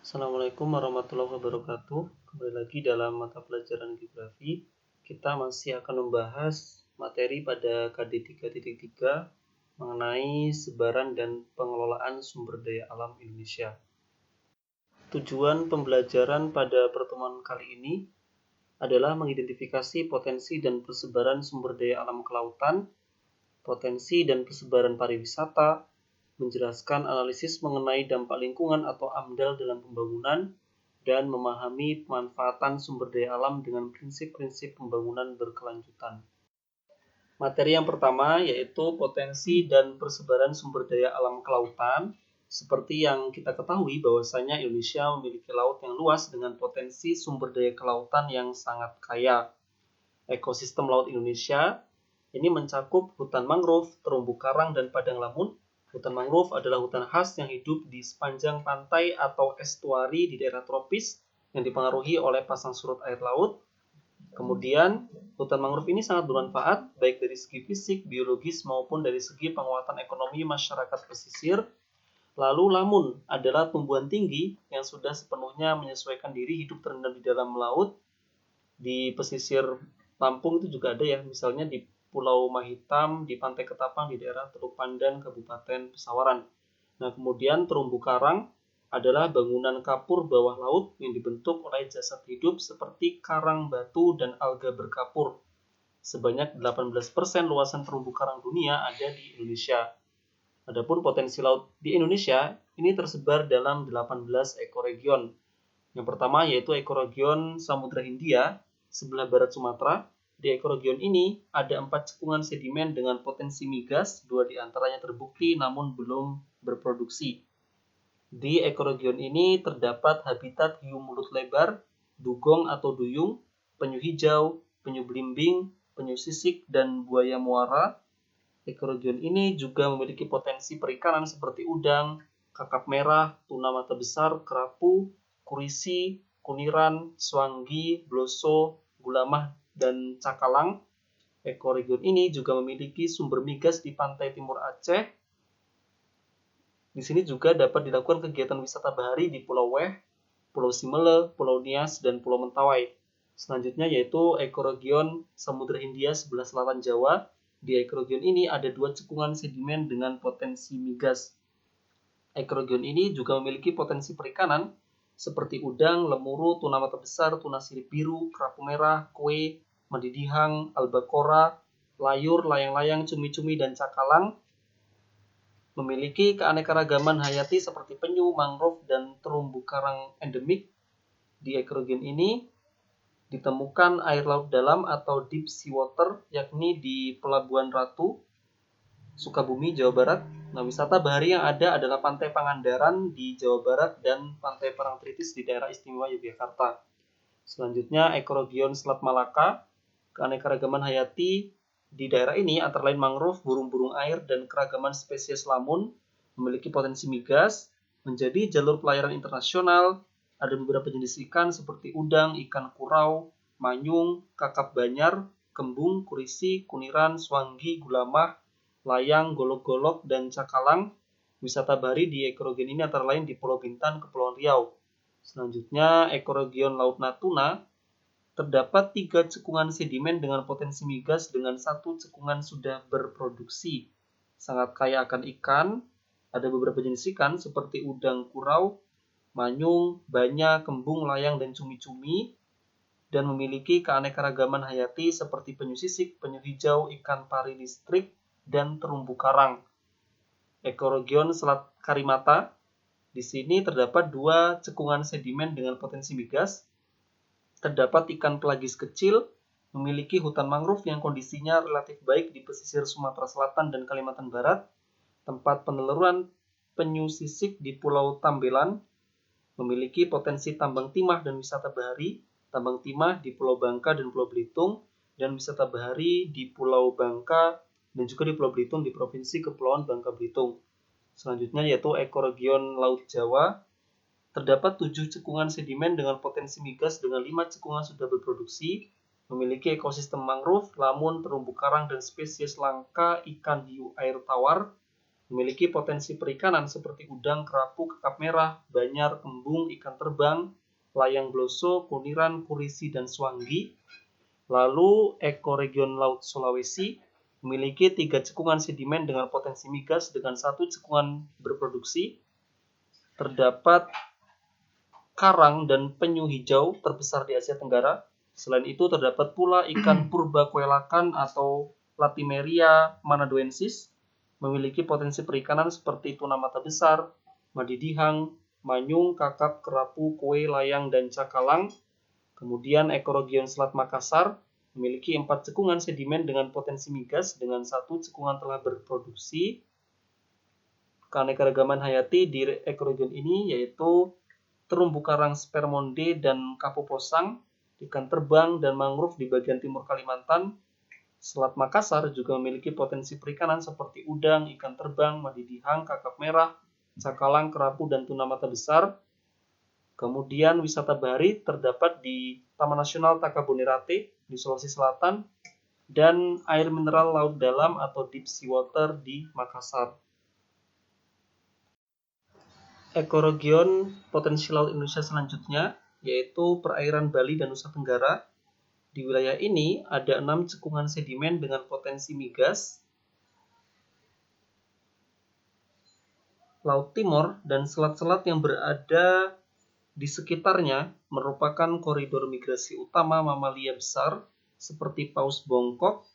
Assalamualaikum warahmatullahi wabarakatuh. Kembali lagi dalam mata pelajaran geografi. Kita masih akan membahas materi pada KD 3.3 mengenai sebaran dan pengelolaan sumber daya alam Indonesia. Tujuan pembelajaran pada pertemuan kali ini adalah mengidentifikasi potensi dan persebaran sumber daya alam kelautan, potensi dan persebaran pariwisata, menjelaskan analisis mengenai dampak lingkungan atau AMDAL dalam pembangunan, dan memahami pemanfaatan sumber daya alam dengan prinsip-prinsip pembangunan berkelanjutan. Materi yang pertama yaitu potensi dan persebaran sumber daya alam kelautan. Seperti yang kita ketahui bahwasanya Indonesia memiliki laut yang luas dengan potensi sumber daya kelautan yang sangat kaya. Ekosistem laut Indonesia ini mencakup hutan mangrove, terumbu karang, dan padang lamun. Hutan mangrove adalah hutan khas yang hidup di sepanjang pantai atau estuari di daerah tropis yang dipengaruhi oleh pasang surut air laut. Kemudian, hutan mangrove ini sangat bermanfaat baik dari segi fisik, biologis, maupun dari segi penguatan ekonomi masyarakat pesisir. Lalu lamun adalah tumbuhan tinggi yang sudah sepenuhnya menyesuaikan diri hidup terendam di dalam laut. Di pesisir Lampung itu juga ada ya, misalnya di Pulau Mahitam, di Pantai Ketapang, di daerah Teluk Pandan, Kabupaten Pesawaran. Nah, kemudian terumbu karang adalah bangunan kapur bawah laut yang dibentuk oleh jasad hidup seperti karang, batu, dan alga berkapur. Sebanyak 18% luasan terumbu karang dunia ada di Indonesia. Adapun potensi laut di Indonesia ini tersebar dalam 18 ekoregion. Yang pertama yaitu ekoregion Samudra Hindia sebelah barat Sumatera. Di ekoregion ini ada 4 cekungan sedimen dengan potensi migas, 2 diantaranya terbukti namun belum berproduksi. Di ekoregion ini terdapat habitat hiu mulut lebar, dugong atau duyung, penyu hijau, penyu belimbing, penyu sisik, dan buaya muara. Ekoregion ini juga memiliki potensi perikanan seperti udang, kakap merah, tuna mata besar, kerapu, kurisi, kuniran, swanggi, bloso, gulamah, dan cakalang. Ekoregion ini juga memiliki sumber migas di pantai timur Aceh. Di sini juga dapat dilakukan kegiatan wisata bahari di Pulau Weh, Pulau Simele, Pulau Nias, dan Pulau Mentawai. Selanjutnya yaitu ekoregion Samudra Hindia sebelah selatan Jawa. Di ekoregion ini ada 2 cekungan sedimen dengan potensi migas. Ekoregion ini juga memiliki potensi perikanan seperti udang, lemuru, tuna mata besar, tuna sirip biru, kerapu merah, kue, madidihang, albacora, layur, layang-layang, cumi-cumi, dan cakalang. Memiliki keanekaragaman hayati seperti penyu, mangrove, dan terumbu karang endemik. Di ekoregion ini ditemukan air laut dalam atau deep sea water, yakni di Pelabuhan Ratu, Sukabumi, Jawa Barat. Nah, wisata bahari yang ada adalah Pantai Pangandaran di Jawa Barat dan Pantai Parangtritis di daerah istimewa Yogyakarta. Selanjutnya, ekoregion Selat Malaka. Keanekaragaman hayati di daerah ini antara lain mangrove, burung-burung air, dan keragaman spesies lamun, memiliki potensi migas, menjadi jalur pelayaran internasional. Ada beberapa jenis ikan seperti udang, ikan kurau, manyung, kakap banyar, kembung, kurisi, kuniran, swanggi, gulamah, layang, golok-golok, dan cakalang. Wisata bahari di ekoregion ini antara lain di Pulau Bintan, Kepulauan Riau. Selanjutnya, ekoregion Laut Natuna. Terdapat 3 cekungan sedimen dengan potensi migas dengan 1 cekungan sudah berproduksi. Sangat kaya akan ikan. Ada beberapa jenis ikan seperti udang kurau, manyung, banya, kembung, layang, dan cumi-cumi. Dan memiliki keanekaragaman hayati seperti penyu sisik, penyu hijau, ikan pari listrik, dan terumbu karang. Ekoregion Selat Karimata. Di sini terdapat 2 cekungan sedimen dengan potensi migas. Terdapat ikan pelagis kecil, memiliki hutan mangrove yang kondisinya relatif baik di pesisir Sumatera Selatan dan Kalimantan Barat, tempat peneluran penyu sisik di Pulau Tambelan, memiliki potensi tambang timah dan wisata bahari, tambang timah di Pulau Bangka dan Pulau Belitung, dan wisata bahari di Pulau Bangka dan juga di Pulau Belitung di Provinsi Kepulauan Bangka Belitung. Selanjutnya yaitu ekoregion Laut Jawa. Terdapat 7 cekungan sedimen dengan potensi migas dengan 5 cekungan sudah berproduksi, memiliki ekosistem mangrove, lamun, terumbu karang, dan spesies langka ikan hiu air tawar. memiliki potensi perikanan seperti udang, kerapu, kakap merah, banyar, kembung, ikan terbang, layang bloso, kuniran, kurisi, dan suanggi. Lalu ekoregion Laut Sulawesi memiliki 3 cekungan sedimen dengan potensi migas dengan 1 cekungan berproduksi. Terdapat karang dan penyu hijau terbesar di Asia Tenggara. Selain itu terdapat pula ikan purba koelakan atau Latimeria manadoensis, memiliki potensi perikanan seperti tuna mata besar, madidihang, manyung, kakap, kerapu, kue, layang, dan cakalang. Kemudian ekoregion Selat Makassar memiliki 4 cekungan sedimen dengan potensi migas dengan 1 cekungan telah berproduksi. Keanekaragaman hayati di ekoregion ini yaitu terumbu karang spermonde dan kapuposang, ikan terbang, dan mangrove di bagian timur Kalimantan. Selat Makassar juga memiliki potensi perikanan seperti udang, ikan terbang, madidihang, kakap merah, cakalang, kerapu, dan tuna mata besar. Kemudian wisata bahari terdapat di Taman Nasional Takabonerate di Sulawesi Selatan dan air mineral laut dalam atau deep sea water di Makassar. Ekoregion potensi laut Indonesia selanjutnya yaitu perairan Bali dan Nusa Tenggara. Di wilayah ini ada 6 cekungan sedimen dengan potensi migas. Laut Timor dan selat-selat yang berada di sekitarnya merupakan koridor migrasi utama mamalia besar seperti paus bongkok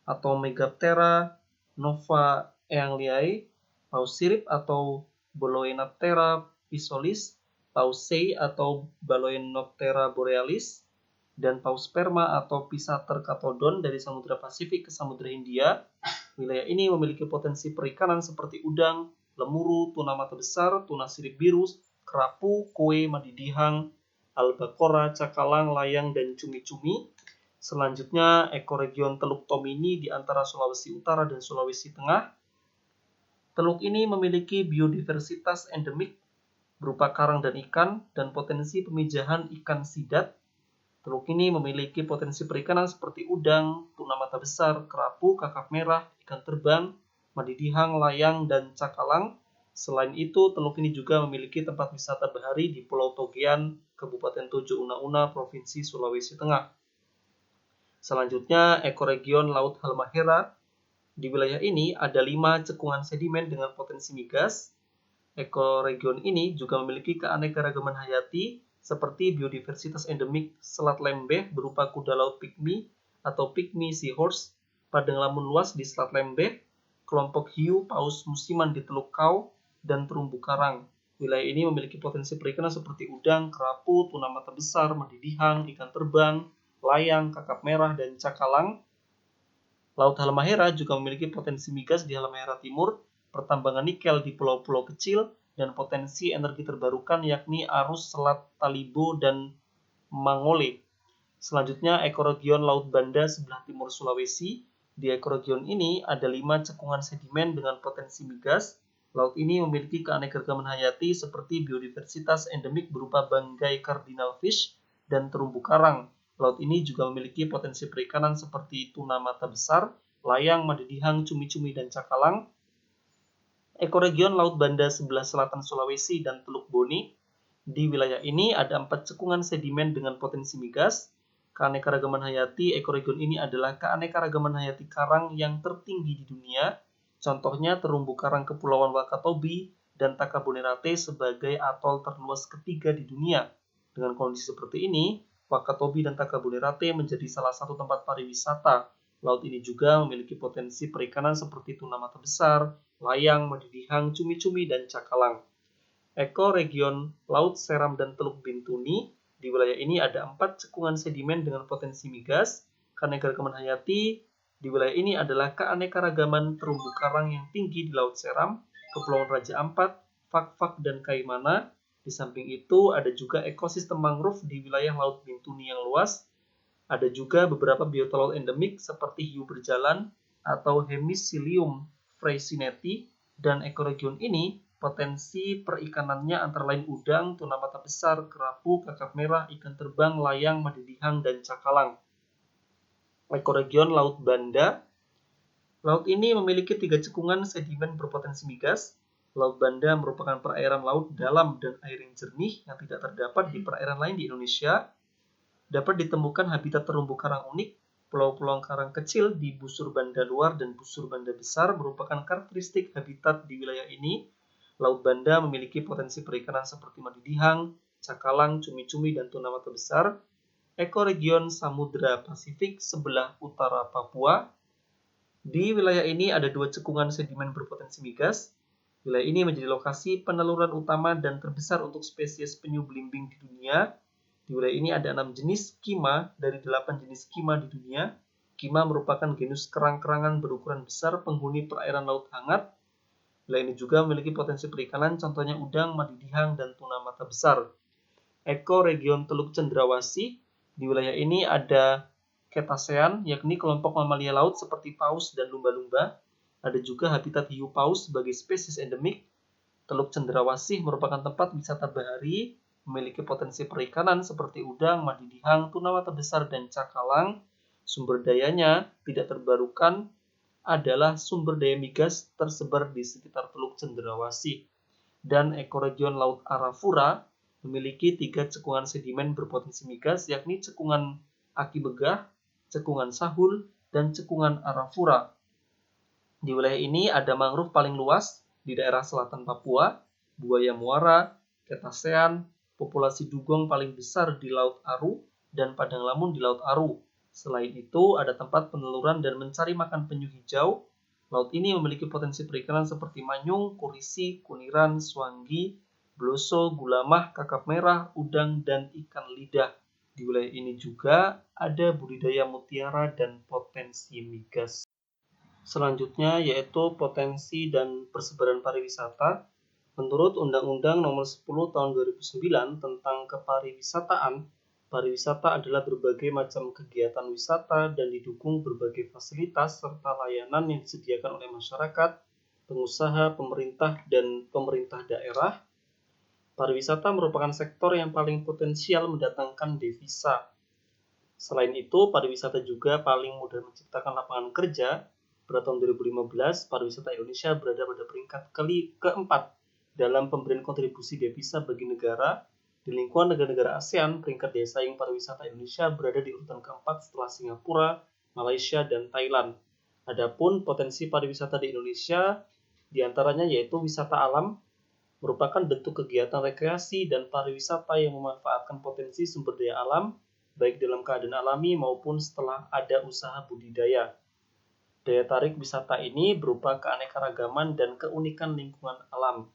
atau Megaptera novaeangliae, paus sirip atau Balaenoptera pisolis, paus sei atau Balaenoptera borealis, dan paus sperma atau Pisater catodon dari Samudra Pasifik ke Samudra Hindia. Wilayah ini memiliki potensi perikanan seperti udang, lemuru, tuna mata besar, tuna sirip biru, kerapu, kue, madidihang, albacora, cakalang, layang, dan cumi-cumi. Selanjutnya, ekoregion Teluk Tomini di antara Sulawesi Utara dan Sulawesi Tengah. Teluk ini memiliki biodiversitas endemik berupa karang dan ikan dan potensi pemijahan ikan sidat. Teluk ini memiliki potensi perikanan seperti udang, tuna mata besar, kerapu, kakap merah, ikan terbang, madidihang, layang, dan cakalang. Selain itu, teluk ini juga memiliki tempat wisata bahari di Pulau Togean, Kabupaten Tojo Una-Una, Provinsi Sulawesi Tengah. Selanjutnya, ekoregion Laut Halmahera. Di wilayah ini ada 5 cekungan sedimen dengan potensi migas. Ekoregion ini juga memiliki keanekaragaman hayati seperti biodiversitas endemik selat lembeh berupa kuda laut pygmy atau pygmy seahorse, padang lamun luas di Selat Lembeh, kelompok hiu paus musiman di Teluk Kau, dan terumbu karang. Wilayah ini memiliki potensi perikanan seperti udang, kerapu, tuna mata besar, madidihang, ikan terbang, layang, kakap merah, dan cakalang. Laut Halmahera juga memiliki potensi migas di Halmahera Timur, pertambangan nikel di pulau-pulau kecil, dan potensi energi terbarukan yakni arus Selat Talibo dan Mangole. Selanjutnya, ekoregion Laut Banda sebelah timur Sulawesi. Di ekoregion ini ada 5 cekungan sedimen dengan potensi migas. Laut ini memiliki keanekaragaman hayati seperti biodiversitas endemik berupa banggai cardinal fish dan terumbu karang. Laut ini juga memiliki potensi perikanan seperti tuna mata besar, layang, madidihang, cumi-cumi, dan cakalang. Ekoregion Laut Banda sebelah selatan Sulawesi dan Teluk Boni. Di wilayah ini ada 4 cekungan sedimen dengan potensi migas. Keanekaragaman hayati ekoregion ini adalah keanekaragaman hayati karang yang tertinggi di dunia. Contohnya terumbu karang Kepulauan Wakatobi dan Takabonerate sebagai atol terluas ketiga di dunia. Dengan kondisi seperti ini, Wakatobi dan Takabonerate menjadi salah satu tempat pariwisata. Laut ini juga memiliki potensi perikanan seperti tuna mata besar, layang, madidihang, cumi-cumi, dan cakalang. Ekoregion Laut Seram dan Teluk Bintuni. Di wilayah ini ada 4 cekungan sedimen dengan potensi migas. Keanekaragaman hayati di wilayah ini adalah keanekaragaman terumbu karang yang tinggi di Laut Seram, Kepulauan Raja Ampat, Fak-Fak, dan Kaimana. Di samping itu ada juga ekosistem mangrove di wilayah Laut Bintuni yang luas. Ada juga beberapa biota laut endemik seperti hiu berjalan atau Hemicillium freycineti, dan ekoregion ini potensi perikanannya antara lain udang, tuna mata besar, kerapu, kakap merah, ikan terbang, layang, madidihang, dan cakalang. Ekoregion Laut Banda. Laut ini memiliki 3 cekungan sedimen berpotensi migas. Laut Banda merupakan perairan laut dalam dan air yang jernih yang tidak terdapat di perairan lain di Indonesia. Dapat ditemukan habitat terumbu karang unik. Pulau-pulau karang kecil di busur Banda luar dan busur Banda besar merupakan karakteristik habitat di wilayah ini. Laut Banda memiliki potensi perikanan seperti madidihang, cakalang, cumi-cumi, dan tuna mata besar. Ekoregion Samudra Pasifik sebelah utara Papua. Di wilayah ini ada 2 cekungan sedimen berpotensi migas. Wilayah ini menjadi lokasi peneluran utama dan terbesar untuk spesies penyu belimbing di dunia. Di wilayah ini ada 6 jenis kima dari 8 jenis kima di dunia. Kima merupakan genus kerang-kerangan berukuran besar penghuni perairan laut hangat. Wilayah ini juga memiliki potensi perikanan, contohnya udang, madidihang, dan tuna mata besar. Ekoregion Teluk Cendrawasih. Di wilayah ini ada Cetacean, yakni kelompok mamalia laut seperti paus dan lumba-lumba. Ada juga habitat hiu paus sebagai spesies endemik. Teluk Cendrawasih merupakan tempat wisata bahari, memiliki potensi perikanan seperti udang, madidihang, tuna mata besar, dan cakalang. Sumber dayanya tidak terbarukan adalah sumber daya migas tersebar di sekitar Teluk Cendrawasih. Dan ekoregion Laut Arafura memiliki 3 cekungan sedimen berpotensi migas, yakni cekungan Aki Begah, cekungan Sahul, dan cekungan Arafura. Di wilayah ini ada mangrove paling luas di daerah selatan Papua, buaya muara, cetacean, populasi dugong paling besar di Laut Aru, dan padang lamun di Laut Aru. Selain itu, ada tempat peneluran dan mencari makan penyu hijau. Laut ini memiliki potensi perikanan seperti manyung, kurisi, kuniran, swanggi, bloso, gulamah, kakap merah, udang, dan ikan lidah. Di wilayah ini juga ada budidaya mutiara dan potensi migas. Selanjutnya yaitu potensi dan persebaran pariwisata. Menurut Undang-Undang Nomor 10 Tahun 2009 tentang Kepariwisataan, pariwisata adalah berbagai macam kegiatan wisata dan didukung berbagai fasilitas serta layanan yang disediakan oleh masyarakat, pengusaha, pemerintah, dan pemerintah daerah. Pariwisata merupakan sektor yang paling potensial mendatangkan devisa. Selain itu, pariwisata juga paling mudah menciptakan lapangan kerja. Pada tahun 2015, pariwisata Indonesia berada pada peringkat keempat dalam pemberian kontribusi devisa bagi negara. Di lingkungan negara-negara ASEAN, peringkat daya saing pariwisata Indonesia berada di urutan keempat setelah Singapura, Malaysia, dan Thailand. Adapun potensi pariwisata di Indonesia, diantaranya yaitu wisata alam, merupakan bentuk kegiatan rekreasi dan pariwisata yang memanfaatkan potensi sumber daya alam, baik dalam keadaan alami maupun setelah ada usaha budidaya. Daya tarik wisata ini berupa keanekaragaman dan keunikan lingkungan alam.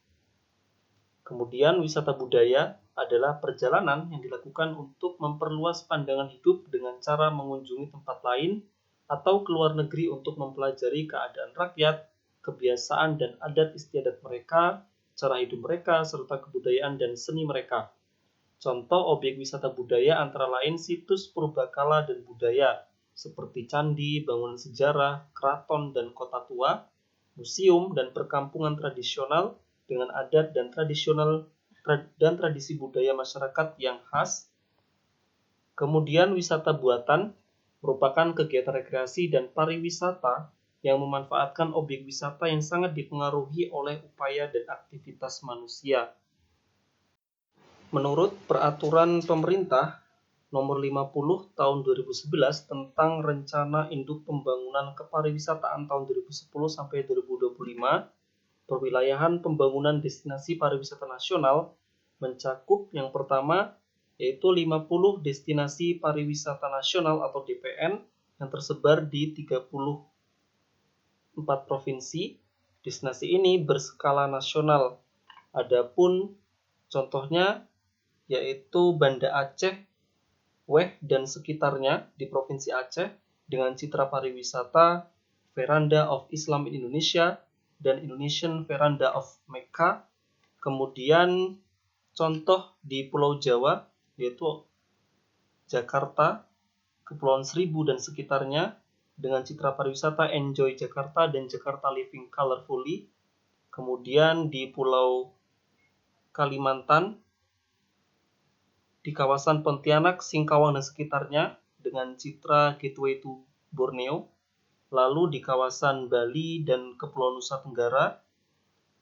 Kemudian wisata budaya adalah perjalanan yang dilakukan untuk memperluas pandangan hidup dengan cara mengunjungi tempat lain atau keluar negeri untuk mempelajari keadaan rakyat, kebiasaan dan adat istiadat mereka, cara hidup mereka, serta kebudayaan dan seni mereka. Contoh objek wisata budaya antara lain situs purbakala dan budaya, seperti candi, bangunan sejarah, keraton dan kota tua, museum dan perkampungan tradisional dengan adat dan tradisi budaya masyarakat yang khas. Kemudian wisata buatan merupakan kegiatan rekreasi dan pariwisata yang memanfaatkan objek wisata yang sangat dipengaruhi oleh upaya dan aktivitas manusia. Menurut Peraturan Pemerintah Nomor 50 Tahun 2011 tentang Rencana Induk Pembangunan Kepariwisataan tahun 2010 sampai 2025, perwilayahan pembangunan destinasi pariwisata nasional mencakup yang pertama yaitu 50 destinasi pariwisata nasional atau DPN yang tersebar di 34 provinsi. Destinasi ini berskala nasional. Adapun contohnya yaitu Banda Aceh, Weh dan sekitarnya di Provinsi Aceh dengan citra pariwisata Veranda of Islam in Indonesia dan Indonesian Veranda of Mecca. Kemudian contoh di Pulau Jawa yaitu Jakarta, Kepulauan Seribu dan sekitarnya dengan citra pariwisata Enjoy Jakarta dan Jakarta Living Colorfully. Kemudian di Pulau Kalimantan, di kawasan Pontianak, Singkawang dan sekitarnya dengan citra Gateway to Borneo. Lalu di kawasan Bali dan Kepulauan Nusa Tenggara,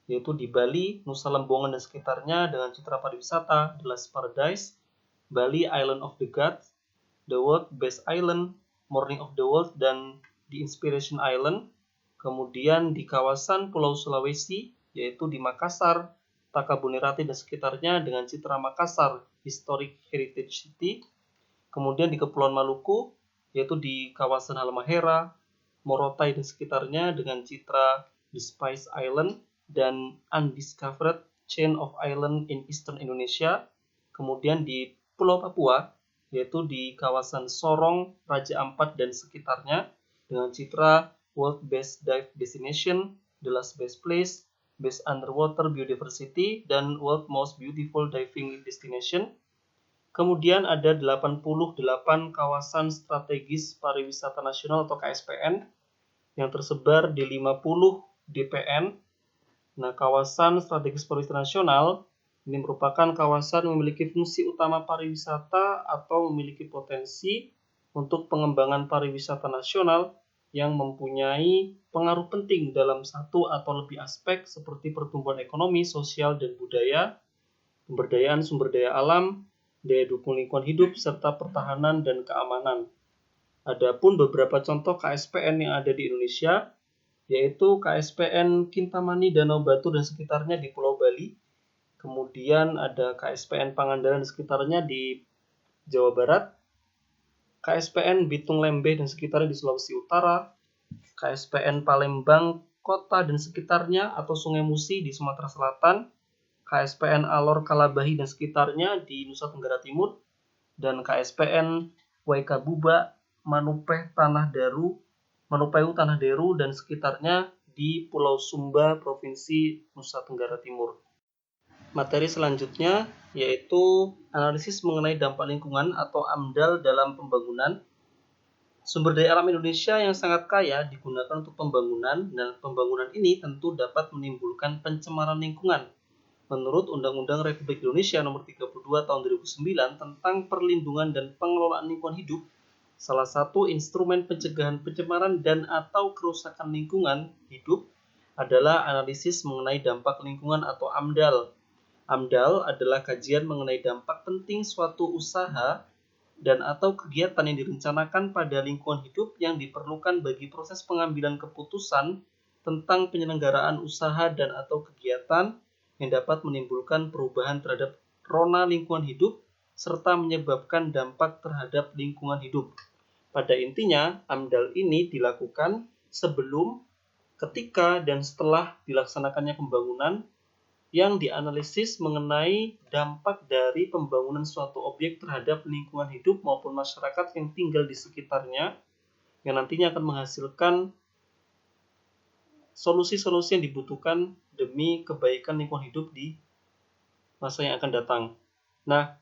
yaitu di Bali, Nusa Lembongan dan sekitarnya dengan citra pariwisata The Last Paradise, Bali Island of the Gods, The World Best Island, Morning of the World, dan The Inspiration Island. Kemudian di kawasan Pulau Sulawesi, yaitu di Makassar, Takabonerate dan sekitarnya dengan citra Makassar Historic Heritage City. Kemudian di Kepulauan Maluku, yaitu di kawasan Halmahera, Morotai dan sekitarnya dengan citra The Spice Island dan Undiscovered Chain of Island in Eastern Indonesia. Kemudian di Pulau Papua, yaitu di kawasan Sorong, Raja Ampat dan sekitarnya dengan citra World Best Dive Destination, The Last Best Place, Best Underwater Biodiversity, dan World Most Beautiful Diving Destination. Kemudian ada 88 kawasan strategis pariwisata nasional atau KSPN yang tersebar di 50 DPN. Nah, kawasan strategis pariwisata nasional ini merupakan kawasan memiliki fungsi utama pariwisata atau memiliki potensi untuk pengembangan pariwisata nasional yang mempunyai pengaruh penting dalam satu atau lebih aspek seperti pertumbuhan ekonomi, sosial, dan budaya, pemberdayaan sumber daya alam, daya dukung lingkungan hidup, serta pertahanan dan keamanan. Adapun beberapa contoh KSPN yang ada di Indonesia, yaitu KSPN Kintamani Danau Batu dan sekitarnya di Pulau Bali. Kemudian ada KSPN Pangandaran dan sekitarnya di Jawa Barat, KSPN Bitung Lembeh dan sekitarnya di Sulawesi Utara, KSPN Palembang Kota dan sekitarnya atau Sungai Musi di Sumatera Selatan, KSPN Alor Kalabahi dan sekitarnya di Nusa Tenggara Timur, dan KSPN Waikabuba Manupeu Tanah Deru dan sekitarnya di Pulau Sumba, Provinsi Nusa Tenggara Timur. Materi selanjutnya yaitu analisis mengenai dampak lingkungan atau AMDAL dalam pembangunan. Sumber daya alam Indonesia yang sangat kaya digunakan untuk pembangunan, dan pembangunan ini tentu dapat menimbulkan pencemaran lingkungan. Menurut Undang-Undang Republik Indonesia Nomor 32 Tahun 2009 tentang Perlindungan dan Pengelolaan Lingkungan Hidup, salah satu instrumen pencegahan pencemaran dan atau kerusakan lingkungan hidup adalah analisis mengenai dampak lingkungan atau AMDAL. AMDAL adalah kajian mengenai dampak penting suatu usaha dan atau kegiatan yang direncanakan pada lingkungan hidup yang diperlukan bagi proses pengambilan keputusan tentang penyelenggaraan usaha dan atau kegiatan yang dapat menimbulkan perubahan terhadap rona lingkungan hidup serta menyebabkan dampak terhadap lingkungan hidup. Pada intinya, AMDAL ini dilakukan sebelum, ketika, dan setelah dilaksanakannya pembangunan yang dianalisis mengenai dampak dari pembangunan suatu objek terhadap lingkungan hidup maupun masyarakat yang tinggal di sekitarnya, yang nantinya akan menghasilkan solusi-solusi yang dibutuhkan demi kebaikan lingkungan hidup di masa yang akan datang. Nah,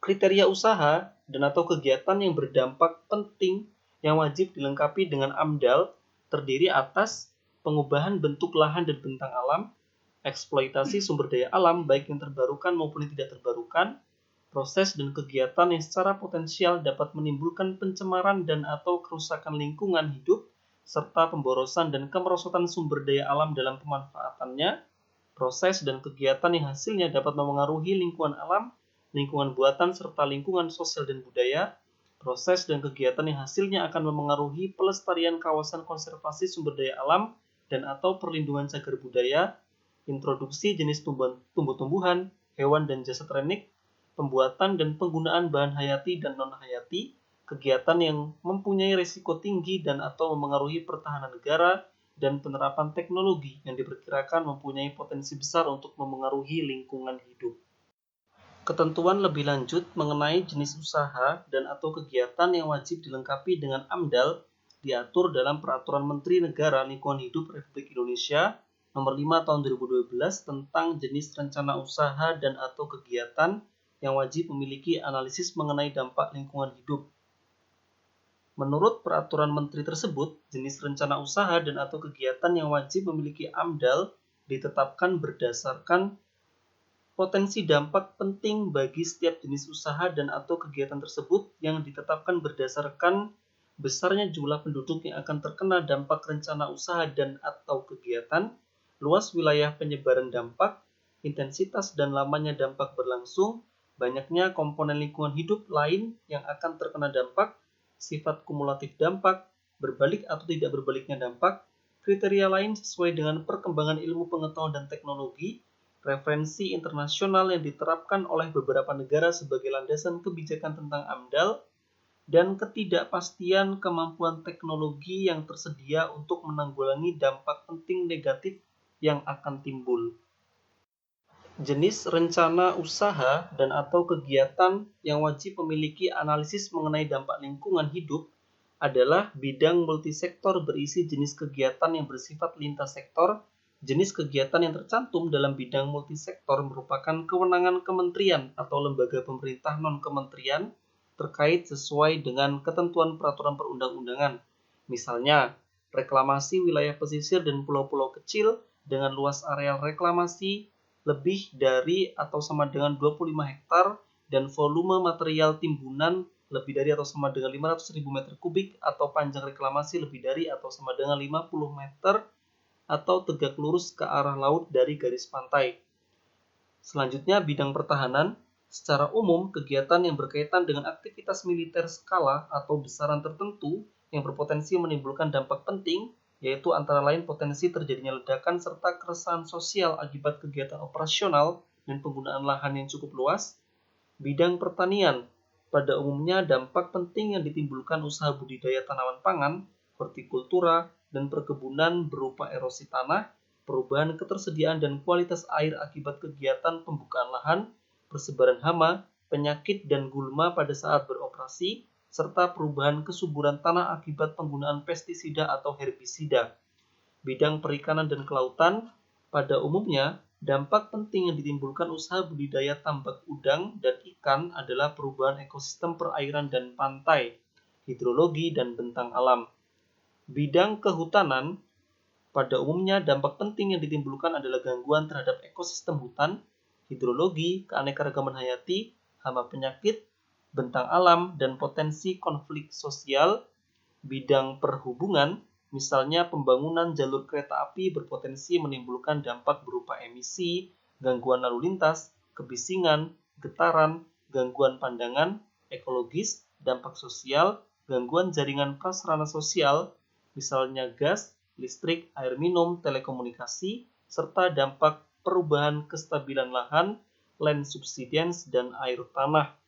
kriteria usaha dan atau kegiatan yang berdampak penting yang wajib dilengkapi dengan AMDAL terdiri atas pengubahan bentuk lahan dan bentang alam, eksploitasi sumber daya alam baik yang terbarukan maupun yang tidak terbarukan, proses dan kegiatan yang secara potensial dapat menimbulkan pencemaran dan atau kerusakan lingkungan hidup, serta pemborosan dan kemerosotan sumber daya alam dalam pemanfaatannya, proses dan kegiatan yang hasilnya dapat memengaruhi lingkungan alam, lingkungan buatan, serta lingkungan sosial dan budaya, proses dan kegiatan yang hasilnya akan memengaruhi pelestarian kawasan konservasi sumber daya alam dan atau perlindungan cagar budaya, introduksi jenis tumbuh-tumbuhan, hewan dan jasad renik, pembuatan dan penggunaan bahan hayati dan non-hayati, kegiatan yang mempunyai risiko tinggi dan atau memengaruhi pertahanan negara, dan penerapan teknologi yang diperkirakan mempunyai potensi besar untuk memengaruhi lingkungan hidup. Ketentuan lebih lanjut mengenai jenis usaha dan atau kegiatan yang wajib dilengkapi dengan AMDAL diatur dalam Peraturan Menteri Negara Lingkungan Hidup Republik Indonesia Nomor 5 Tahun 2012 tentang jenis rencana usaha dan atau kegiatan yang wajib memiliki analisis mengenai dampak lingkungan hidup. Menurut peraturan menteri tersebut, jenis rencana usaha dan atau kegiatan yang wajib memiliki AMDAL ditetapkan berdasarkan potensi dampak penting bagi setiap jenis usaha dan atau kegiatan tersebut yang ditetapkan berdasarkan besarnya jumlah penduduk yang akan terkena dampak rencana usaha dan atau kegiatan, luas wilayah penyebaran dampak, intensitas dan lamanya dampak berlangsung, banyaknya komponen lingkungan hidup lain yang akan terkena dampak, sifat kumulatif dampak, berbalik atau tidak berbaliknya dampak, kriteria lain sesuai dengan perkembangan ilmu pengetahuan dan teknologi, referensi internasional yang diterapkan oleh beberapa negara sebagai landasan kebijakan tentang AMDAL, dan ketidakpastian kemampuan teknologi yang tersedia untuk menanggulangi dampak penting negatif yang akan timbul. Jenis rencana usaha dan atau kegiatan yang wajib memiliki analisis mengenai dampak lingkungan hidup adalah bidang multisektor berisi jenis kegiatan yang bersifat lintas sektor. Jenis kegiatan yang tercantum dalam bidang multisektor merupakan kewenangan kementerian atau lembaga pemerintah non-kementerian terkait sesuai dengan ketentuan peraturan perundang-undangan. Misalnya, reklamasi wilayah pesisir dan pulau-pulau kecil dengan luas areal reklamasi lebih dari atau sama dengan 25 hektar dan volume material timbunan lebih dari atau sama dengan 500.000 meter kubik atau panjang reklamasi lebih dari atau sama dengan 50 meter atau tegak lurus ke arah laut dari garis pantai. Selanjutnya, bidang pertahanan. Secara umum, kegiatan yang berkaitan dengan aktivitas militer skala atau besaran tertentu yang berpotensi menimbulkan dampak penting, yaitu antara lain potensi terjadinya ledakan serta keresahan sosial akibat kegiatan operasional dan penggunaan lahan yang cukup luas. Bidang pertanian. Pada umumnya, dampak penting yang ditimbulkan usaha budidaya tanaman pangan, hortikultura, dan perkebunan berupa erosi tanah, perubahan ketersediaan dan kualitas air akibat kegiatan pembukaan lahan, persebaran hama, penyakit dan gulma pada saat beroperasi, serta perubahan kesuburan tanah akibat penggunaan pestisida atau herbisida. Bidang perikanan dan kelautan, pada umumnya, dampak penting yang ditimbulkan usaha budidaya tambak udang dan ikan adalah perubahan ekosistem perairan dan pantai, hidrologi dan bentang alam. Bidang kehutanan, pada umumnya dampak penting yang ditimbulkan adalah gangguan terhadap ekosistem hutan, hidrologi, keanekaragaman hayati, hama penyakit, bentang alam, dan potensi konflik sosial. Bidang perhubungan, misalnya pembangunan jalur kereta api berpotensi menimbulkan dampak berupa emisi, gangguan lalu lintas, kebisingan, getaran, gangguan pandangan, ekologis, dampak sosial, gangguan jaringan prasarana sosial, misalnya gas, listrik, air minum, telekomunikasi, serta dampak perubahan kestabilan lahan, land subsidence, dan air tanah.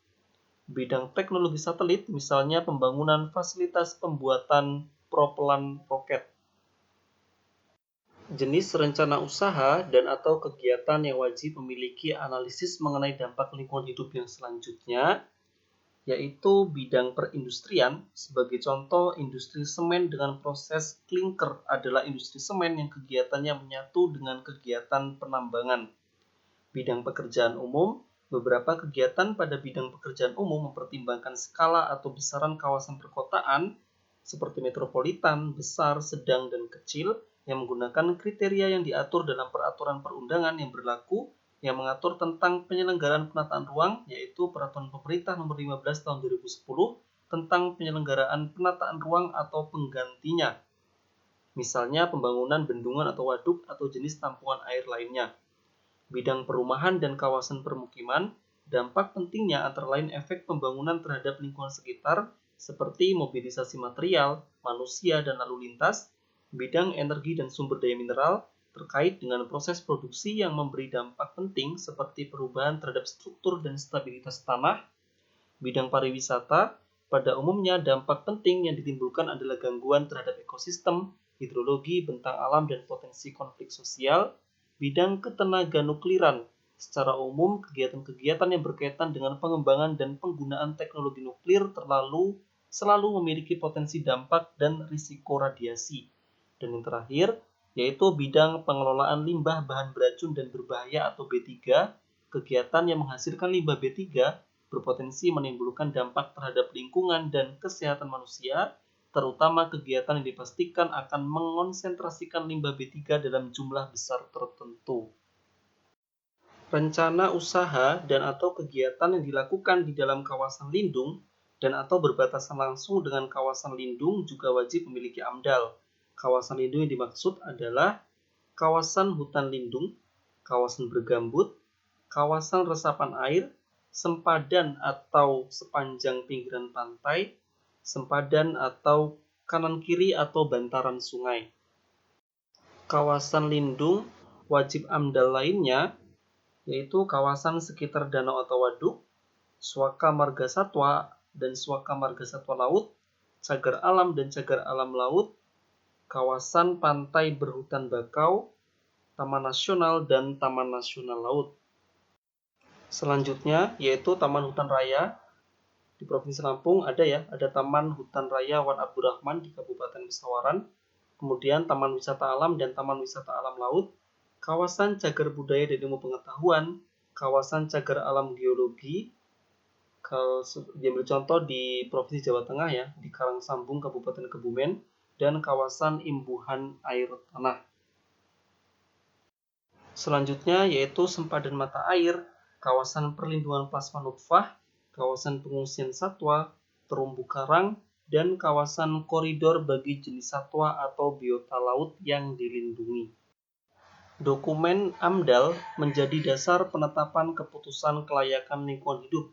Bidang teknologi satelit, misalnya pembangunan fasilitas pembuatan propelan roket. Jenis rencana usaha dan atau kegiatan yang wajib memiliki analisis mengenai dampak lingkungan hidup yang selanjutnya, yaitu bidang perindustrian. Sebagai contoh, industri semen dengan proses klinker adalah industri semen yang kegiatannya menyatu dengan kegiatan penambangan. Bidang pekerjaan umum, beberapa kegiatan pada bidang pekerjaan umum mempertimbangkan skala atau besaran kawasan perkotaan seperti metropolitan, besar, sedang, dan kecil yang menggunakan kriteria yang diatur dalam peraturan perundangan yang berlaku yang mengatur tentang penyelenggaraan penataan ruang, yaitu Peraturan Pemerintah Nomor 15 Tahun 2010 tentang penyelenggaraan penataan ruang atau penggantinya, misalnya pembangunan bendungan atau waduk atau jenis tampungan air lainnya. Bidang perumahan dan kawasan permukiman, dampak pentingnya antara lain efek pembangunan terhadap lingkungan sekitar, seperti mobilisasi material, manusia, dan lalu lintas. Bidang energi dan sumber daya mineral, terkait dengan proses produksi yang memberi dampak penting seperti perubahan terhadap struktur dan stabilitas tanah. Bidang pariwisata, pada umumnya dampak penting yang ditimbulkan adalah gangguan terhadap ekosistem, hidrologi, bentang alam, dan potensi konflik sosial. Bidang ketenaga nukliran, secara umum kegiatan-kegiatan yang berkaitan dengan pengembangan dan penggunaan teknologi nuklir selalu memiliki potensi dampak dan risiko radiasi. Dan yang terakhir, yaitu bidang pengelolaan limbah bahan beracun dan berbahaya atau B3, kegiatan yang menghasilkan limbah B3 berpotensi menimbulkan dampak terhadap lingkungan dan kesehatan manusia, terutama kegiatan yang dipastikan akan mengonsentrasikan limbah B3 dalam jumlah besar tertentu. Rencana usaha dan atau kegiatan yang dilakukan di dalam kawasan lindung dan atau berbatasan langsung dengan kawasan lindung juga wajib memiliki AMDAL. Kawasan lindung yang dimaksud adalah kawasan hutan lindung, kawasan bergambut, kawasan resapan air, sempadan atau sepanjang pinggiran pantai, sempadan atau kanan kiri atau bantaran sungai. Kawasan lindung wajib AMDAL lainnya yaitu kawasan sekitar danau atau waduk, suaka marga satwa dan suaka marga satwa laut, cagar alam dan cagar alam laut, kawasan pantai berhutan bakau, taman nasional dan taman nasional laut. Selanjutnya yaitu taman hutan raya. Di Provinsi Lampung ada Taman Hutan Raya Wan Abdurrahman di Kabupaten Pesawaran, kemudian Taman Wisata Alam dan Taman Wisata Alam Laut, kawasan cagar budaya dan ilmu pengetahuan, kawasan cagar alam geologi. Diambil contoh di Provinsi Jawa Tengah di Karangsambung Kabupaten Kebumen, dan kawasan imbuhan air tanah. Selanjutnya yaitu sempadan mata air, kawasan perlindungan plasma nutfah, kawasan pengungsian satwa, terumbu karang, dan kawasan koridor bagi jenis satwa atau biota laut yang dilindungi. Dokumen AMDAL menjadi dasar penetapan keputusan kelayakan lingkungan hidup.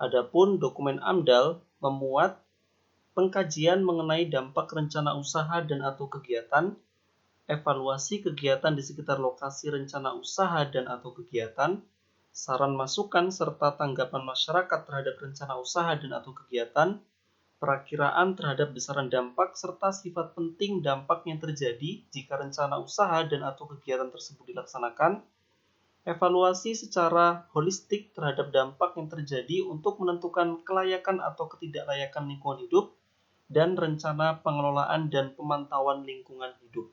Adapun dokumen AMDAL memuat pengkajian mengenai dampak rencana usaha dan atau kegiatan, evaluasi kegiatan di sekitar lokasi rencana usaha dan atau kegiatan, saran masukan serta tanggapan masyarakat terhadap rencana usaha dan atau kegiatan, perakiraan terhadap besaran dampak serta sifat penting dampak yang terjadi jika rencana usaha dan atau kegiatan tersebut dilaksanakan, evaluasi secara holistik terhadap dampak yang terjadi untuk menentukan kelayakan atau ketidaklayakan lingkungan hidup, dan rencana pengelolaan dan pemantauan lingkungan hidup.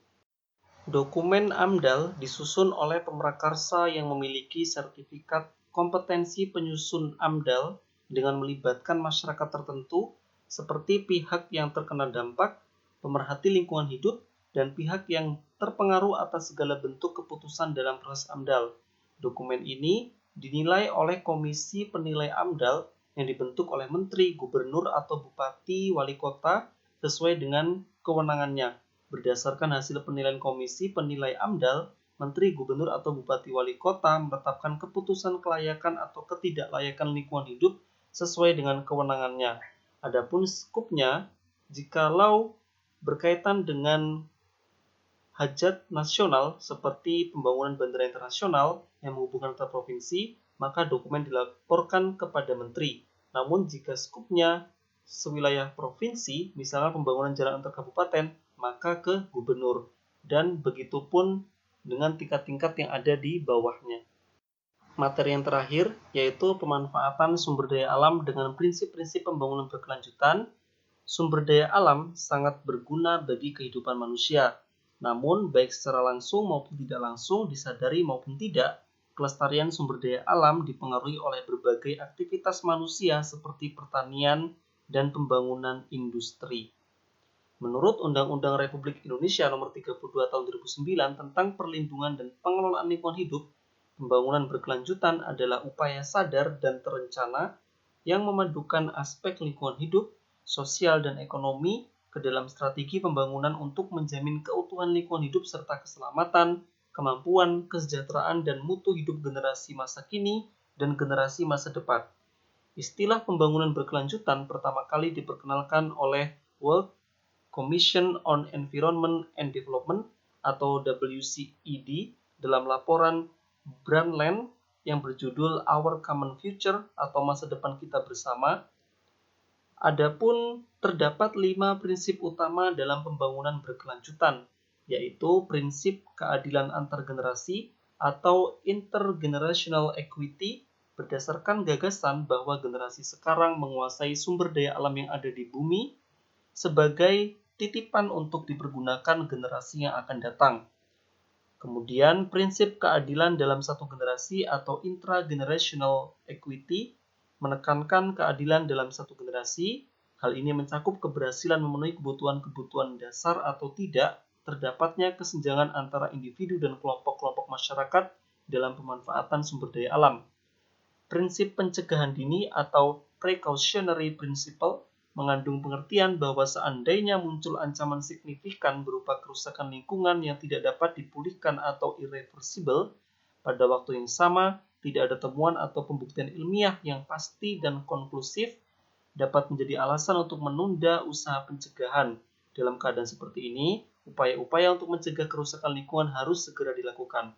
Dokumen AMDAL disusun oleh pemrakarsa yang memiliki sertifikat kompetensi penyusun AMDAL dengan melibatkan masyarakat tertentu seperti pihak yang terkena dampak, pemerhati lingkungan hidup, dan pihak yang terpengaruh atas segala bentuk keputusan dalam proses AMDAL. Dokumen ini dinilai oleh Komisi Penilai AMDAL yang dibentuk oleh Menteri, Gubernur, atau Bupati, Wali Kota sesuai dengan kewenangannya. Berdasarkan hasil penilaian Komisi Penilai AMDAL, Menteri, Gubernur, atau Bupati Wali Kota menetapkan keputusan kelayakan atau ketidaklayakan lingkungan hidup sesuai dengan kewenangannya. Adapun skupnya, jikalau berkaitan dengan hajat nasional seperti pembangunan bandara internasional yang menghubungkan antar provinsi, maka dokumen dilaporkan kepada Menteri. Namun jika skupnya sewilayah provinsi, misalnya pembangunan jalan antar kabupaten, maka ke gubernur, dan begitupun dengan tingkat-tingkat yang ada di bawahnya. Materi yang terakhir yaitu pemanfaatan sumber daya alam dengan prinsip-prinsip pembangunan berkelanjutan. Sumber daya alam sangat berguna bagi kehidupan manusia. Namun baik secara langsung maupun tidak langsung, disadari maupun tidak, kelestarian sumber daya alam dipengaruhi oleh berbagai aktivitas manusia seperti pertanian dan pembangunan industri. Menurut Undang-Undang Republik Indonesia Nomor 32 Tahun 2009 tentang Perlindungan dan Pengelolaan Lingkungan Hidup, pembangunan berkelanjutan adalah upaya sadar dan terencana yang memadukan aspek lingkungan hidup, sosial, dan ekonomi ke dalam strategi pembangunan untuk menjamin keutuhan lingkungan hidup serta keselamatan, kemampuan, kesejahteraan, dan mutu hidup generasi masa kini dan generasi masa depan. Istilah pembangunan berkelanjutan pertama kali diperkenalkan oleh World Commission on Environment and Development atau WCED dalam laporan Brundtland yang berjudul Our Common Future atau Masa Depan Kita Bersama. Adapun terdapat 5 prinsip utama dalam pembangunan berkelanjutan, yaitu prinsip keadilan antar generasi atau intergenerational equity berdasarkan gagasan bahwa generasi sekarang menguasai sumber daya alam yang ada di bumi sebagai titipan untuk dipergunakan generasi yang akan datang. Kemudian prinsip keadilan dalam satu generasi atau intragenerational equity menekankan keadilan dalam satu generasi. Hal ini mencakup keberhasilan memenuhi kebutuhan-kebutuhan dasar atau tidak, terdapatnya kesenjangan antara individu dan kelompok-kelompok masyarakat dalam pemanfaatan sumber daya alam. Prinsip pencegahan dini atau precautionary principle mengandung pengertian bahwa seandainya muncul ancaman signifikan berupa kerusakan lingkungan yang tidak dapat dipulihkan atau irreversible, pada waktu yang sama tidak ada temuan atau pembuktian ilmiah yang pasti dan konklusif dapat menjadi alasan untuk menunda usaha pencegahan. Dalam keadaan seperti ini, upaya-upaya untuk mencegah kerusakan lingkungan harus segera dilakukan.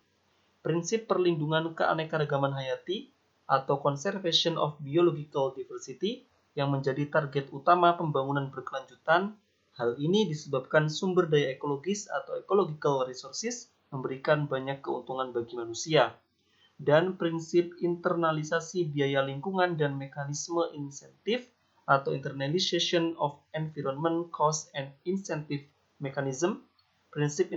Prinsip perlindungan keanekaragaman hayati atau Conservation of Biological Diversity yang menjadi target utama pembangunan berkelanjutan. Hal ini disebabkan sumber daya ekologis atau ecological resources memberikan banyak keuntungan bagi manusia. Dan prinsip internalisasi biaya lingkungan dan mekanisme insentif atau internalization of environment cost and incentive mechanism. Prinsip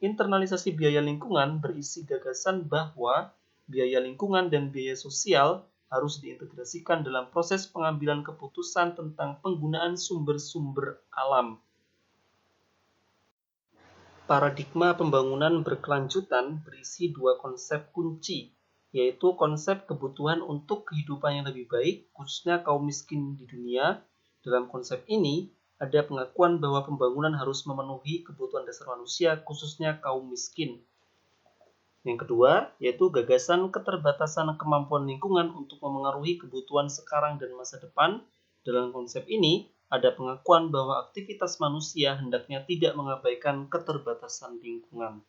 internalisasi biaya lingkungan berisi gagasan bahwa biaya lingkungan dan biaya sosial harus diintegrasikan dalam proses pengambilan keputusan tentang penggunaan sumber-sumber alam. Paradigma pembangunan berkelanjutan berisi dua konsep kunci, yaitu konsep kebutuhan untuk kehidupan yang lebih baik, khususnya kaum miskin di dunia. Dalam konsep ini, ada pengakuan bahwa pembangunan harus memenuhi kebutuhan dasar manusia, khususnya kaum miskin. Yang kedua, yaitu gagasan keterbatasan kemampuan lingkungan untuk memengaruhi kebutuhan sekarang dan masa depan. Dalam konsep ini, ada pengakuan bahwa aktivitas manusia hendaknya tidak mengabaikan keterbatasan lingkungan.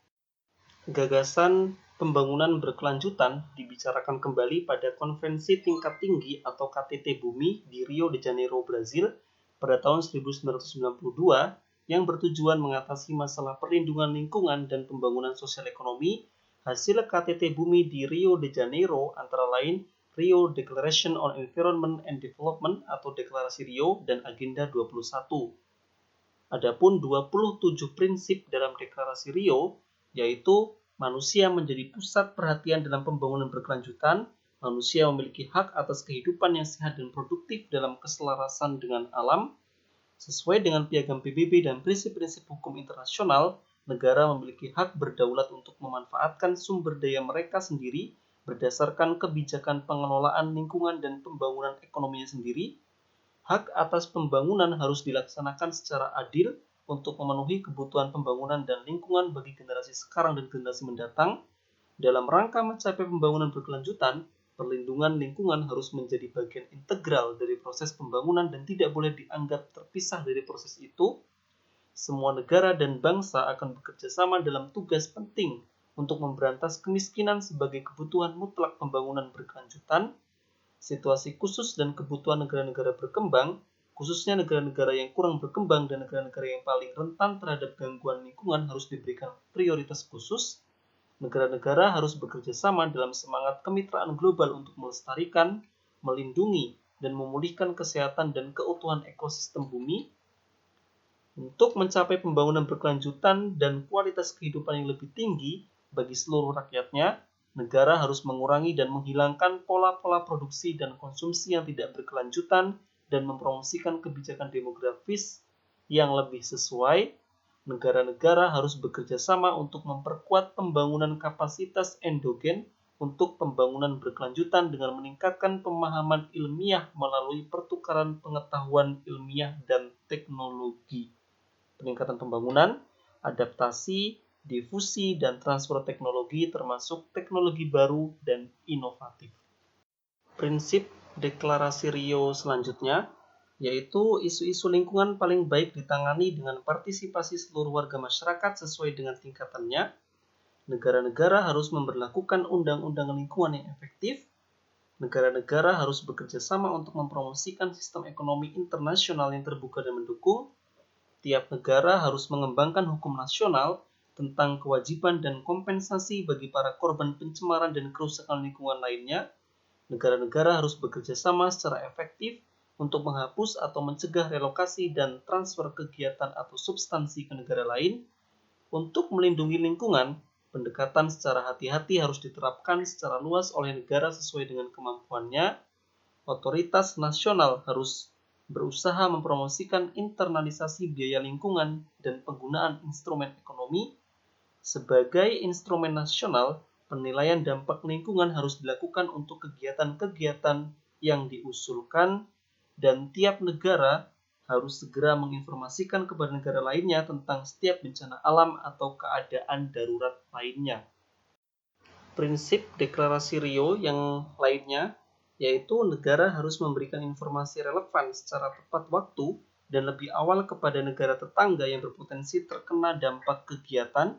Gagasan pembangunan berkelanjutan dibicarakan kembali pada Konvensi Tingkat Tinggi atau KTT Bumi di Rio de Janeiro, Brazil pada tahun 1992 yang bertujuan mengatasi masalah perlindungan lingkungan dan pembangunan sosial ekonomi. Hasil KTT Bumi di Rio de Janeiro antara lain Rio Declaration on Environment and Development atau Deklarasi Rio dan Agenda 21. Adapun 27 prinsip dalam Deklarasi Rio, yaitu manusia menjadi pusat perhatian dalam pembangunan berkelanjutan, manusia memiliki hak atas kehidupan yang sehat dan produktif dalam keselarasan dengan alam, sesuai dengan piagam PBB dan prinsip-prinsip hukum internasional, negara memiliki hak berdaulat untuk memanfaatkan sumber daya mereka sendiri berdasarkan kebijakan pengelolaan lingkungan dan pembangunan ekonominya sendiri. Hak atas pembangunan harus dilaksanakan secara adil untuk memenuhi kebutuhan pembangunan dan lingkungan bagi generasi sekarang dan generasi mendatang. Dalam rangka mencapai pembangunan berkelanjutan, perlindungan lingkungan harus menjadi bagian integral dari proses pembangunan dan tidak boleh dianggap terpisah dari proses itu. Semua negara dan bangsa akan bekerja sama dalam tugas penting untuk memberantas kemiskinan sebagai kebutuhan mutlak pembangunan berkelanjutan. Situasi khusus dan kebutuhan negara-negara berkembang, khususnya negara-negara yang kurang berkembang dan negara-negara yang paling rentan terhadap gangguan lingkungan harus diberikan prioritas khusus. Negara-negara harus bekerja sama dalam semangat kemitraan global untuk melestarikan, melindungi, dan memulihkan kesehatan dan keutuhan ekosistem bumi. Untuk mencapai pembangunan berkelanjutan dan kualitas kehidupan yang lebih tinggi bagi seluruh rakyatnya, negara harus mengurangi dan menghilangkan pola-pola produksi dan konsumsi yang tidak berkelanjutan dan mempromosikan kebijakan demografis yang lebih sesuai. Negara-negara harus bekerja sama untuk memperkuat pembangunan kapasitas endogen untuk pembangunan berkelanjutan dengan meningkatkan pemahaman ilmiah melalui pertukaran pengetahuan ilmiah dan teknologi. Peningkatan pembangunan, adaptasi, difusi, dan transfer teknologi termasuk teknologi baru dan inovatif. Prinsip Deklarasi Rio selanjutnya, yaitu isu-isu lingkungan paling baik ditangani dengan partisipasi seluruh warga masyarakat sesuai dengan tingkatannya. Negara-negara harus memberlakukan undang-undang lingkungan yang efektif. Negara-negara harus bekerja sama untuk mempromosikan sistem ekonomi internasional yang terbuka dan mendukung. Tiap negara harus mengembangkan hukum nasional tentang kewajiban dan kompensasi bagi para korban pencemaran dan kerusakan lingkungan lainnya. Negara-negara harus bekerja sama secara efektif untuk menghapus atau mencegah relokasi dan transfer kegiatan atau substansi ke negara lain. Untuk melindungi lingkungan, pendekatan secara hati-hati harus diterapkan secara luas oleh negara sesuai dengan kemampuannya. Otoritas nasional harus berusaha mempromosikan internalisasi biaya lingkungan dan penggunaan instrumen ekonomi. Sebagai instrumen nasional, penilaian dampak lingkungan harus dilakukan untuk kegiatan-kegiatan yang diusulkan dan tiap negara harus segera menginformasikan kepada negara lainnya tentang setiap bencana alam atau keadaan darurat lainnya. Prinsip Deklarasi Rio yang lainnya yaitu negara harus memberikan informasi relevan secara tepat waktu dan lebih awal kepada negara tetangga yang berpotensi terkena dampak kegiatan.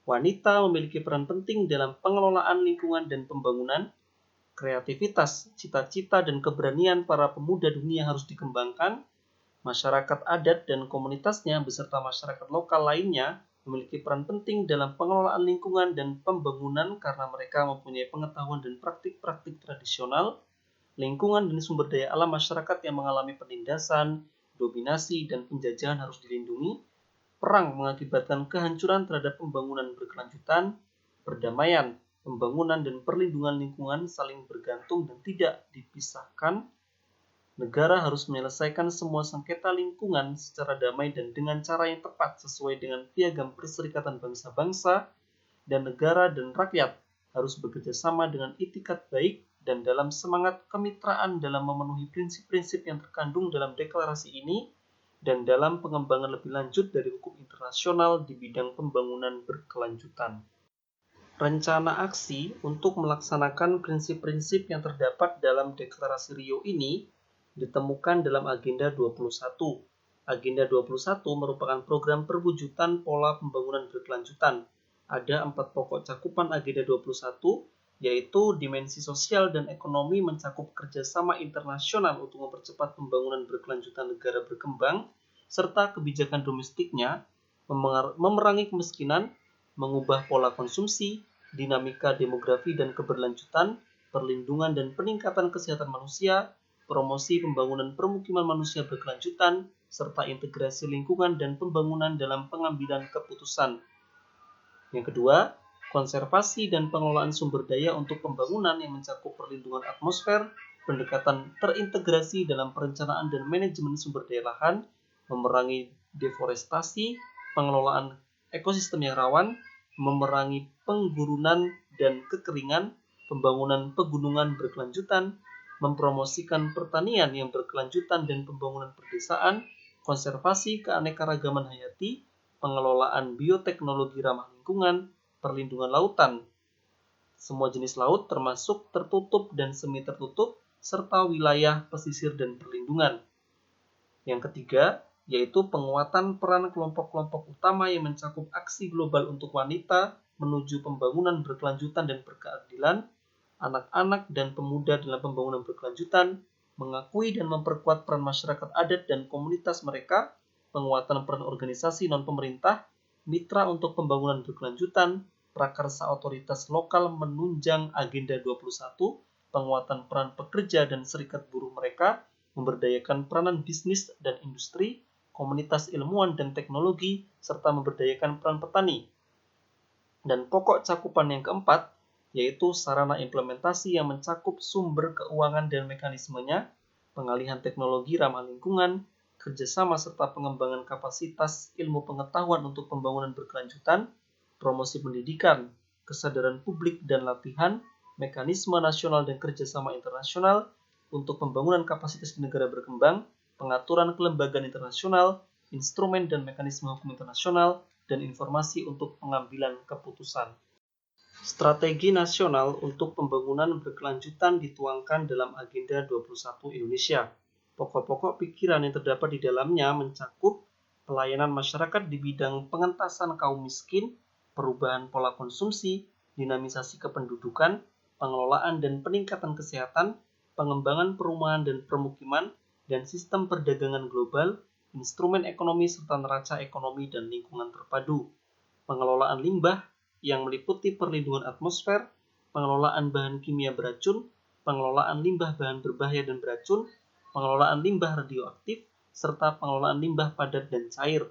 Wanita memiliki peran penting dalam pengelolaan lingkungan dan pembangunan. Kreativitas, cita-cita, dan keberanian para pemuda dunia harus dikembangkan. Masyarakat adat dan komunitasnya beserta masyarakat lokal lainnya memiliki peran penting dalam pengelolaan lingkungan dan pembangunan karena mereka mempunyai pengetahuan dan praktik-praktik tradisional. Lingkungan dan sumber daya alam masyarakat yang mengalami penindasan, dominasi, dan penjajahan harus dilindungi. Perang mengakibatkan kehancuran terhadap pembangunan berkelanjutan. Perdamaian, pembangunan, dan perlindungan lingkungan saling bergantung dan tidak dipisahkan. Negara harus menyelesaikan semua sengketa lingkungan secara damai dan dengan cara yang tepat sesuai dengan Piagam Perserikatan Bangsa-Bangsa, dan negara dan rakyat harus bekerja sama dengan itikat baik dan dalam semangat kemitraan dalam memenuhi prinsip-prinsip yang terkandung dalam deklarasi ini dan dalam pengembangan lebih lanjut dari hukum internasional di bidang pembangunan berkelanjutan. Rencana aksi untuk melaksanakan prinsip-prinsip yang terdapat dalam Deklarasi Rio ini ditemukan dalam Agenda 21. Agenda 21 merupakan program perwujudan pola pembangunan berkelanjutan. Ada 4 pokok cakupan Agenda 21, yaitu dimensi sosial dan ekonomi mencakup kerjasama internasional untuk mempercepat pembangunan berkelanjutan negara berkembang, serta kebijakan domestiknya, memerangi kemiskinan, mengubah pola konsumsi, dinamika demografi dan keberlanjutan, perlindungan dan peningkatan kesehatan manusia, promosi pembangunan permukiman manusia berkelanjutan, serta integrasi lingkungan dan pembangunan dalam pengambilan keputusan. Yang kedua, konservasi dan pengelolaan sumber daya untuk pembangunan yang mencakup perlindungan atmosfer, pendekatan terintegrasi dalam perencanaan dan manajemen sumber daya lahan, memerangi deforestasi, pengelolaan ekosistem yang rawan, memerangi penggurunan dan kekeringan, pembangunan pegunungan berkelanjutan, mempromosikan pertanian yang berkelanjutan dan pembangunan perdesaan, konservasi keanekaragaman hayati, pengelolaan bioteknologi ramah lingkungan, perlindungan lautan, semua jenis laut termasuk tertutup dan semi tertutup, serta wilayah pesisir dan perlindungan. Yang ketiga, yaitu penguatan peran kelompok-kelompok utama yang mencakup aksi global untuk wanita menuju pembangunan berkelanjutan dan berkeadilan, anak-anak dan pemuda dalam pembangunan berkelanjutan, mengakui dan memperkuat peran masyarakat adat dan komunitas mereka, penguatan peran organisasi non-pemerintah, mitra untuk pembangunan berkelanjutan, prakarsa otoritas lokal menunjang Agenda 21, penguatan peran pekerja dan serikat buruh mereka, memberdayakan peranan bisnis dan industri, komunitas ilmuwan dan teknologi, serta memberdayakan peran petani. Dan pokok cakupan yang keempat, yaitu sarana implementasi yang mencakup sumber keuangan dan mekanismenya, pengalihan teknologi ramah lingkungan, kerjasama serta pengembangan kapasitas ilmu pengetahuan untuk pembangunan berkelanjutan, promosi pendidikan, kesadaran publik dan latihan, mekanisme nasional dan kerjasama internasional, untuk pembangunan kapasitas di negara berkembang, pengaturan kelembagaan internasional, instrumen dan mekanisme hukum internasional, dan informasi untuk pengambilan keputusan. Strategi nasional untuk pembangunan berkelanjutan dituangkan dalam Agenda 21 Indonesia. Pokok-pokok pikiran yang terdapat di dalamnya mencakup pelayanan masyarakat di bidang pengentasan kaum miskin, perubahan pola konsumsi, dinamisasi kependudukan, pengelolaan dan peningkatan kesehatan, pengembangan perumahan dan permukiman, dan sistem perdagangan global, instrumen ekonomi serta neraca ekonomi dan lingkungan terpadu, pengelolaan limbah yang meliputi perlindungan atmosfer, pengelolaan bahan kimia beracun, pengelolaan limbah bahan berbahaya dan beracun, pengelolaan limbah radioaktif, serta pengelolaan limbah padat dan cair,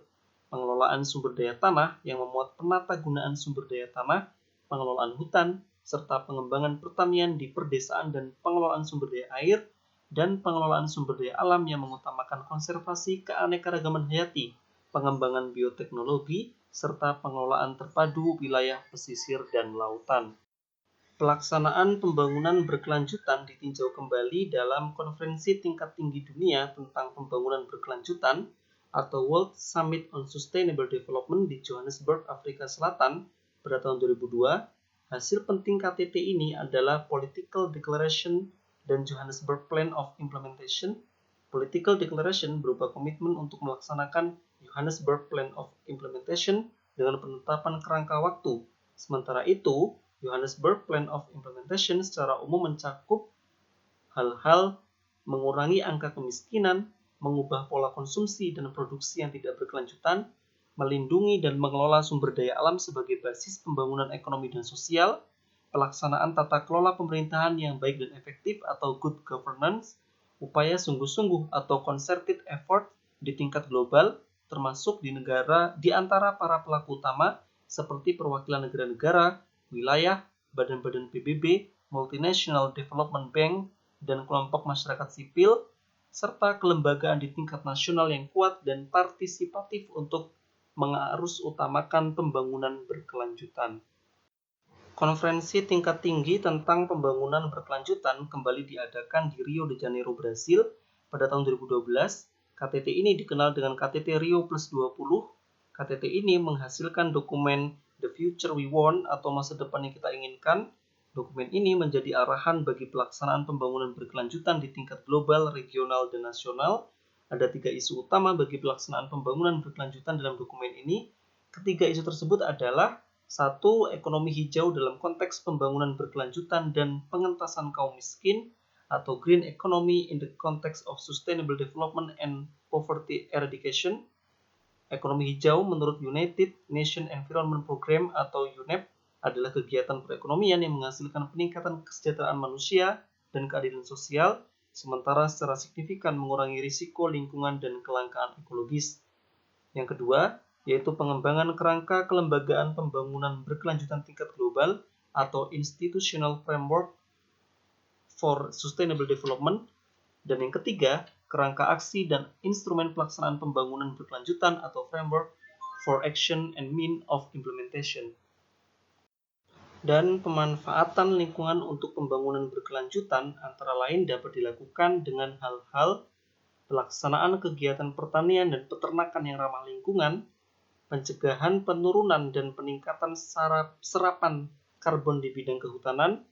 pengelolaan sumber daya tanah yang memuat penata gunaan sumber daya tanah, pengelolaan hutan, serta pengembangan pertanian di perdesaan dan pengelolaan sumber daya air, dan pengelolaan sumber daya alam yang mengutamakan konservasi keanekaragaman hayati, pengembangan bioteknologi, serta pengelolaan terpadu wilayah pesisir dan lautan. Pelaksanaan pembangunan berkelanjutan ditinjau kembali dalam Konferensi Tingkat Tinggi Dunia tentang Pembangunan Berkelanjutan atau World Summit on Sustainable Development di Johannesburg, Afrika Selatan pada tahun 2002. Hasil penting KTT ini adalah Political Declaration dan Johannesburg Plan of Implementation. Political Declaration berupa komitmen untuk melaksanakan Johannesburg Plan of Implementation dengan penetapan kerangka waktu. Sementara itu, Johannesburg Plan of Implementation secara umum mencakup hal-hal mengurangi angka kemiskinan, mengubah pola konsumsi dan produksi yang tidak berkelanjutan, melindungi dan mengelola sumber daya alam sebagai basis pembangunan ekonomi dan sosial, pelaksanaan tata kelola pemerintahan yang baik dan efektif atau good governance, upaya sungguh-sungguh atau concerted effort di tingkat global, termasuk di antara para pelaku utama seperti perwakilan negara-negara, wilayah, badan-badan PBB, Multinational Development Bank, dan kelompok masyarakat sipil, serta kelembagaan di tingkat nasional yang kuat dan partisipatif untuk mengarusutamakan pembangunan berkelanjutan. Konferensi tingkat tinggi tentang pembangunan berkelanjutan kembali diadakan di Rio de Janeiro, Brasil pada tahun 2012. KTT ini dikenal dengan KTT Rio Plus 20. KTT ini menghasilkan dokumen The Future We Want atau masa depan yang kita inginkan. Dokumen ini menjadi arahan bagi pelaksanaan pembangunan berkelanjutan di tingkat global, regional, dan nasional. Ada 3 isu utama bagi pelaksanaan pembangunan berkelanjutan dalam dokumen ini. Ketiga isu tersebut adalah 1. Ekonomi hijau dalam konteks pembangunan berkelanjutan dan pengentasan kaum miskin atau green economy in the context of sustainable development and poverty eradication. Ekonomi hijau menurut United Nations Environment Programme atau UNEP adalah kegiatan perekonomian yang menghasilkan peningkatan kesejahteraan manusia dan keadilan sosial, sementara secara signifikan mengurangi risiko lingkungan dan kelangkaan ekologis. Yang kedua, yaitu pengembangan kerangka kelembagaan pembangunan berkelanjutan tingkat global atau Institutional Framework for Sustainable Development. Dan yang ketiga, kerangka aksi dan instrumen pelaksanaan pembangunan berkelanjutan atau Framework for Action and Means of Implementation. Dan pemanfaatan lingkungan untuk pembangunan berkelanjutan antara lain dapat dilakukan dengan hal-hal pelaksanaan kegiatan pertanian dan peternakan yang ramah lingkungan, pencegahan penurunan dan peningkatan serapan karbon di bidang kehutanan,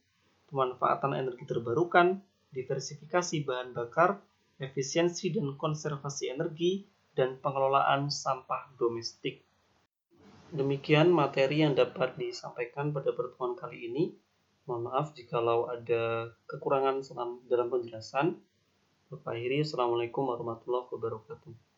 pemanfaatan energi terbarukan, diversifikasi bahan bakar, efisiensi dan konservasi energi, dan pengelolaan sampah domestik. Demikian materi yang dapat disampaikan pada pertemuan kali ini. Mohon maaf jikalau ada kekurangan dalam penjelasan. Assalamualaikum warahmatullahi wabarakatuh.